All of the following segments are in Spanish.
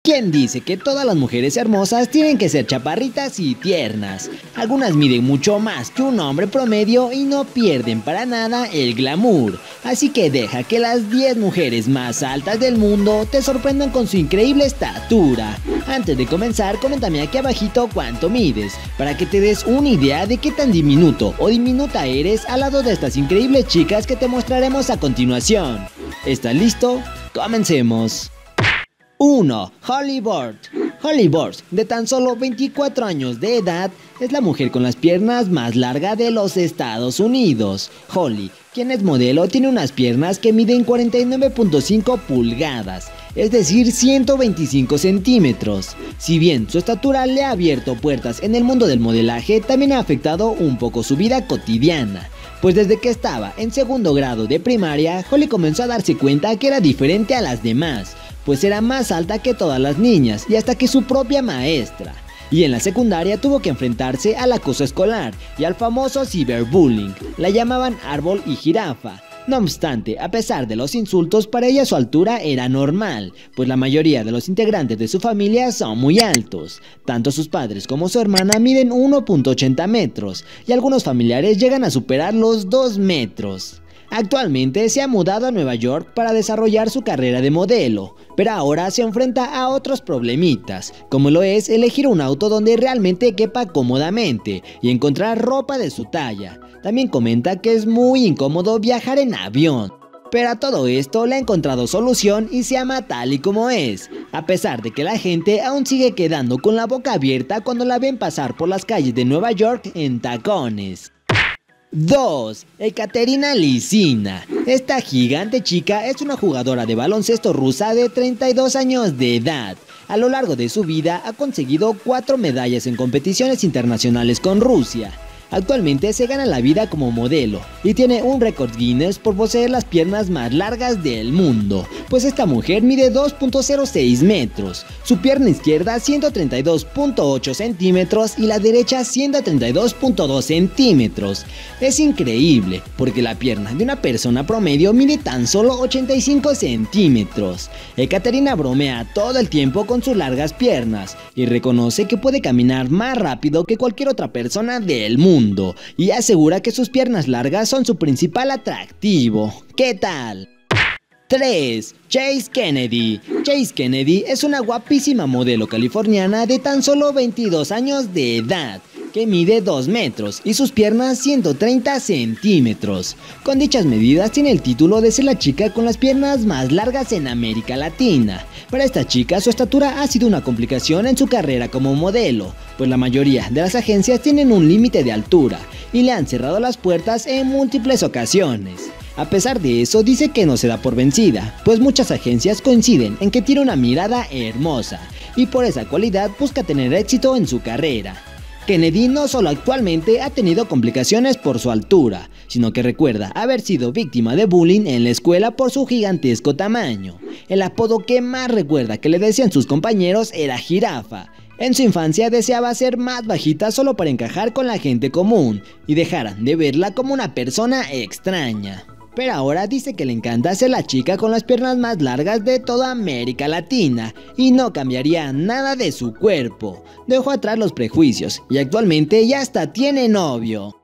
¿Quién dice que todas las mujeres hermosas tienen que ser chaparritas y tiernas? Algunas miden mucho más que un hombre promedio y no pierden para nada el glamour. Así que deja que las 10 mujeres más altas del mundo te sorprendan con su increíble estatura. Antes de comenzar, coméntame aquí abajito cuánto mides, para que te des una idea de qué tan diminuto o diminuta eres al lado de estas increíbles chicas que te mostraremos a continuación. ¿Estás listo? ¡Comencemos! 1. Holly Burch. Holly Burch, de tan solo 24 años de edad, es la mujer con las piernas más largas de los Estados Unidos. Holly, quien es modelo, tiene unas piernas que miden 49.5 pulgadas, es decir, 125 centímetros. Si bien su estatura le ha abierto puertas en el mundo del modelaje, también ha afectado un poco su vida cotidiana. Pues desde que estaba en segundo grado de primaria, Holly comenzó a darse cuenta que era diferente a las demás, pues era más alta que todas las niñas y hasta que su propia maestra. Y en la secundaria tuvo que enfrentarse al acoso escolar y al famoso cyberbullying. La llamaban árbol y jirafa. No obstante, a pesar de los insultos, para ella su altura era normal, pues la mayoría de los integrantes de su familia son muy altos. Tanto sus padres como su hermana miden 1.80 metros y algunos familiares llegan a superar los 2 metros. Actualmente se ha mudado a Nueva York para desarrollar su carrera de modelo, pero ahora se enfrenta a otros problemitas, como lo es elegir un auto donde realmente quepa cómodamente y encontrar ropa de su talla. También comenta que es muy incómodo viajar en avión. Pero a todo esto le ha encontrado solución y se ama tal y como es, a pesar de que la gente aún sigue quedando con la boca abierta cuando la ven pasar por las calles de Nueva York en tacones. 2. Ekaterina Lizina. Esta gigante chica es una jugadora de baloncesto rusa de 32 años de edad. A lo largo de su vida ha conseguido 4 medallas en competiciones internacionales con Rusia. Actualmente se gana la vida como modelo y tiene un récord Guinness por poseer las piernas más largas del mundo, pues esta mujer mide 2.06 metros, su pierna izquierda 132.8 centímetros y la derecha 132.2 centímetros. Es increíble porque la pierna de una persona promedio mide tan solo 85 centímetros. Ekaterina bromea todo el tiempo con sus largas piernas y reconoce que puede caminar más rápido que cualquier otra persona del mundo. Y asegura que sus piernas largas son su principal atractivo. ¿Qué tal? 3. Chase Kennedy. Chase Kennedy es una guapísima modelo californiana de tan solo 22 años de edad, que mide 2 metros y sus piernas 130 centímetros. Con dichas medidas tiene el título de ser la chica con las piernas más largas en América Latina. Para esta chica su estatura ha sido una complicación en su carrera como modelo, pues la mayoría de las agencias tienen un límite de altura y le han cerrado las puertas en múltiples ocasiones. A pesar de eso, dice que no se da por vencida, pues muchas agencias coinciden en que tiene una mirada hermosa y por esa cualidad busca tener éxito en su carrera. Kennedy no solo actualmente ha tenido complicaciones por su altura, sino que recuerda haber sido víctima de bullying en la escuela por su gigantesco tamaño. El apodo que más recuerda que le decían sus compañeros era jirafa. En su infancia deseaba ser más bajita solo para encajar con la gente común y dejaran de verla como una persona extraña. Pero ahora dice que le encanta ser la chica con las piernas más largas de toda América Latina y no cambiaría nada de su cuerpo. Dejó atrás los prejuicios y actualmente ya hasta tiene novio.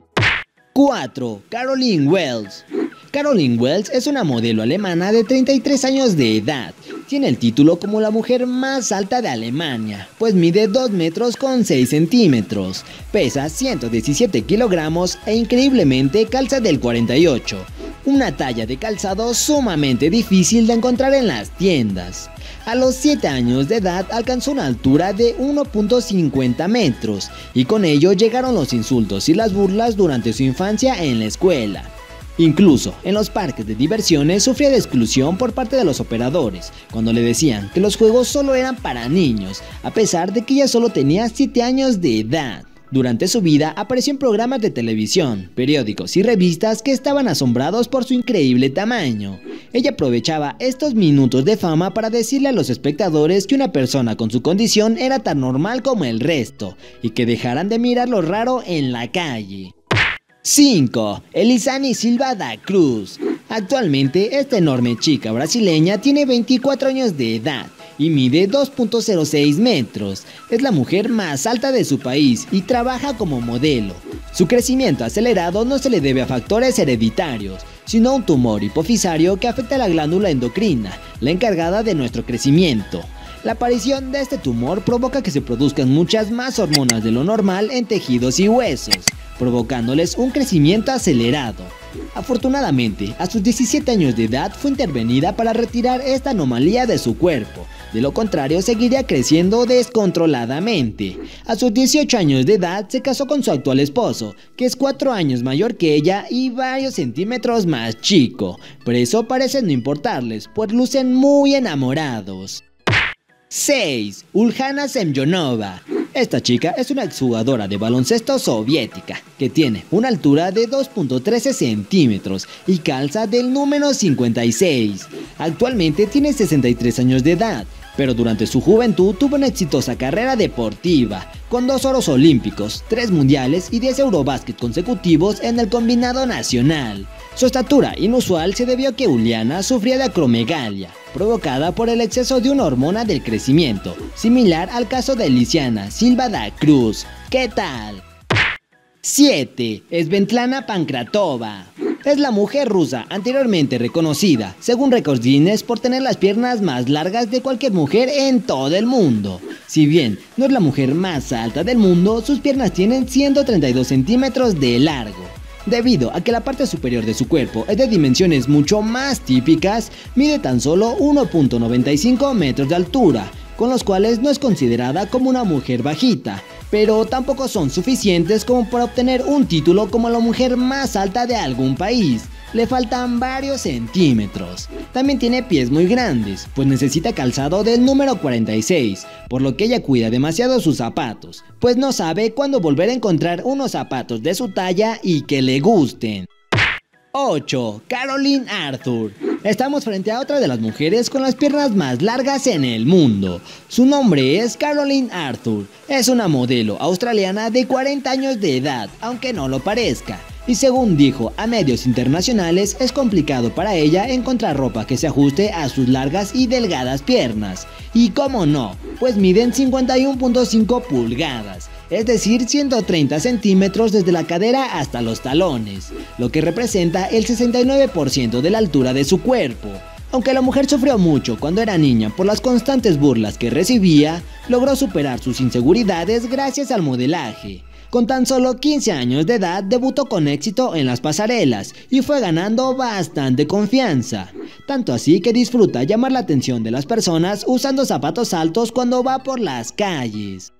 4. Caroline Wells. Caroline Wells es una modelo alemana de 33 años de edad. Tiene el título como la mujer más alta de Alemania, pues mide 2 metros con 6 centímetros, pesa 117 kilogramos e increíblemente calza del 48. Una talla de calzado sumamente difícil de encontrar en las tiendas. A los 7 años de edad alcanzó una altura de 1.50 metros y con ello llegaron los insultos y las burlas durante su infancia en la escuela. Incluso en los parques de diversiones sufría de exclusión por parte de los operadores, cuando le decían que los juegos solo eran para niños, a pesar de que ella solo tenía 7 años de edad. Durante su vida apareció en programas de televisión, periódicos y revistas que estaban asombrados por su increíble tamaño. Ella aprovechaba estos minutos de fama para decirle a los espectadores que una persona con su condición era tan normal como el resto y que dejaran de mirar lo raro en la calle. 5. Elisani Silva da Cruz. Actualmente esta enorme chica brasileña tiene 24 años de edad y mide 2.06 metros. Es la mujer más alta de su país y trabaja como modelo. Su crecimiento acelerado no se le debe a factores hereditarios, sino a un tumor hipofisario que afecta a la glándula endocrina, la encargada de nuestro crecimiento. La aparición de este tumor provoca que se produzcan muchas más hormonas de lo normal en tejidos y huesos, provocándoles un crecimiento acelerado. Afortunadamente, a sus 17 años de edad fue intervenida para retirar esta anomalía de su cuerpo. De lo contrario, seguiría creciendo descontroladamente. A sus 18 años de edad se casó con su actual esposo, que es 4 años mayor que ella y varios centímetros más chico. Pero eso parece no importarles, pues lucen muy enamorados. 6. Uljana Semyonova. Esta chica es una exjugadora de baloncesto soviética que tiene una altura de 2.13 centímetros y calza del número 56. Actualmente tiene 63 años de edad, pero durante su juventud tuvo una exitosa carrera deportiva, con 2 oros olímpicos, 3 mundiales y 10 Eurobásquet consecutivos en el combinado nacional. Su estatura inusual se debió a que Uliana sufría de acromegalia, provocada por el exceso de una hormona del crecimiento, similar al caso de Lisiana Silva da Cruz. ¿Qué tal? 7. Svetlana Pankratova. Es la mujer rusa anteriormente reconocida, según récords Guinness, por tener las piernas más largas de cualquier mujer en todo el mundo. Si bien no es la mujer más alta del mundo, sus piernas tienen 132 centímetros de largo. Debido a que la parte superior de su cuerpo es de dimensiones mucho más típicas, mide tan solo 1.95 metros de altura, con los cuales no es considerada como una mujer bajita, pero tampoco son suficientes como para obtener un título como la mujer más alta de algún país. Le faltan varios centímetros. También tiene pies muy grandes, pues necesita calzado del número 46, por lo que ella cuida demasiado sus zapatos, pues no sabe cuándo volver a encontrar unos zapatos de su talla y que le gusten. 8. Caroline Arthur. Estamos frente a otra de las mujeres con las piernas más largas en el mundo. Su nombre es Caroline Arthur. Es una modelo australiana de 40 años de edad, aunque no lo parezca. Y según dijo a medios internacionales, es complicado para ella encontrar ropa que se ajuste a sus largas y delgadas piernas. Y cómo no, pues miden 51.5 pulgadas, es decir 130 centímetros desde la cadera hasta los talones, lo que representa el 69% de la altura de su cuerpo. Aunque la mujer sufrió mucho cuando era niña por las constantes burlas que recibía, logró superar sus inseguridades gracias al modelaje. Con tan solo 15 años de edad debutó con éxito en las pasarelas y fue ganando bastante confianza. Tanto así que disfruta llamar la atención de las personas usando zapatos altos cuando va por las calles.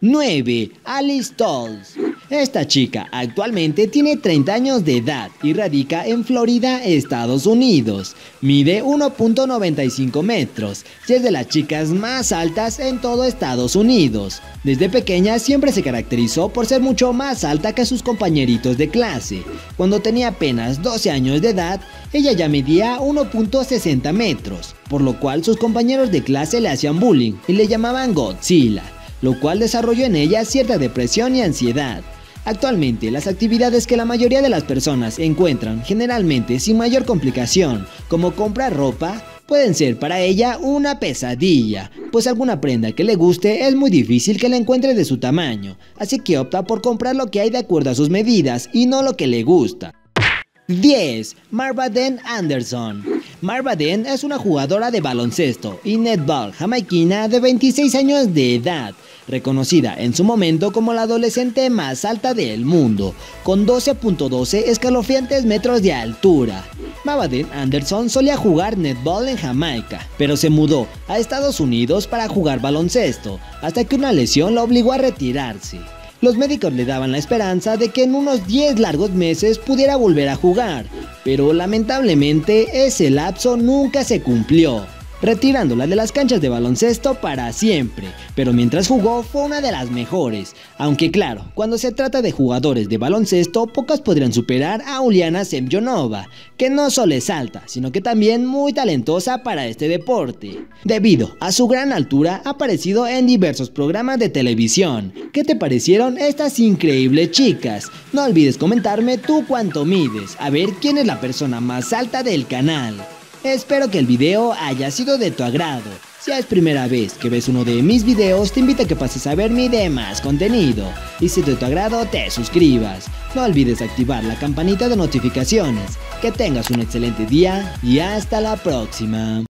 9. Alice Stolz. Esta chica actualmente tiene 30 años de edad y radica en Florida, Estados Unidos. Mide 1.95 metros y es de las chicas más altas en todo Estados Unidos. Desde pequeña siempre se caracterizó por ser mucho más alta que sus compañeritos de clase. Cuando tenía apenas 12 años de edad, ella ya medía 1.60 metros, por lo cual sus compañeros de clase le hacían bullying y le llamaban Godzilla, lo cual desarrolló en ella cierta depresión y ansiedad. Actualmente, las actividades que la mayoría de las personas encuentran generalmente sin mayor complicación, como comprar ropa, pueden ser para ella una pesadilla, pues alguna prenda que le guste es muy difícil que la encuentre de su tamaño, así que opta por comprar lo que hay de acuerdo a sus medidas y no lo que le gusta. 10. Marva Den Anderson. Marva Den es una jugadora de baloncesto y netball jamaiquina de 26 años de edad, reconocida en su momento como la adolescente más alta del mundo, con 12.12 escalofriantes metros de altura. Marva Den Anderson solía jugar netball en Jamaica, pero se mudó a Estados Unidos para jugar baloncesto, hasta que una lesión la obligó a retirarse. Los médicos le daban la esperanza de que en unos 10 largos meses pudiera volver a jugar, pero lamentablemente ese lapso nunca se cumplió, retirándola de las canchas de baloncesto para siempre, pero mientras jugó fue una de las mejores, aunque claro, cuando se trata de jugadores de baloncesto, pocas podrían superar a Uliana Semyonova, que no solo es alta, sino que también muy talentosa para este deporte. Debido a su gran altura, ha aparecido en diversos programas de televisión. ¿Qué te parecieron estas increíbles chicas? No olvides comentarme tú cuánto mides, a ver quién es la persona más alta del canal. Espero que el video haya sido de tu agrado. Si es primera vez que ves uno de mis videos, te invito a que pases a ver mi demás contenido. Y si de tu agrado, te suscribas. No olvides activar la campanita de notificaciones. Que tengas un excelente día y hasta la próxima.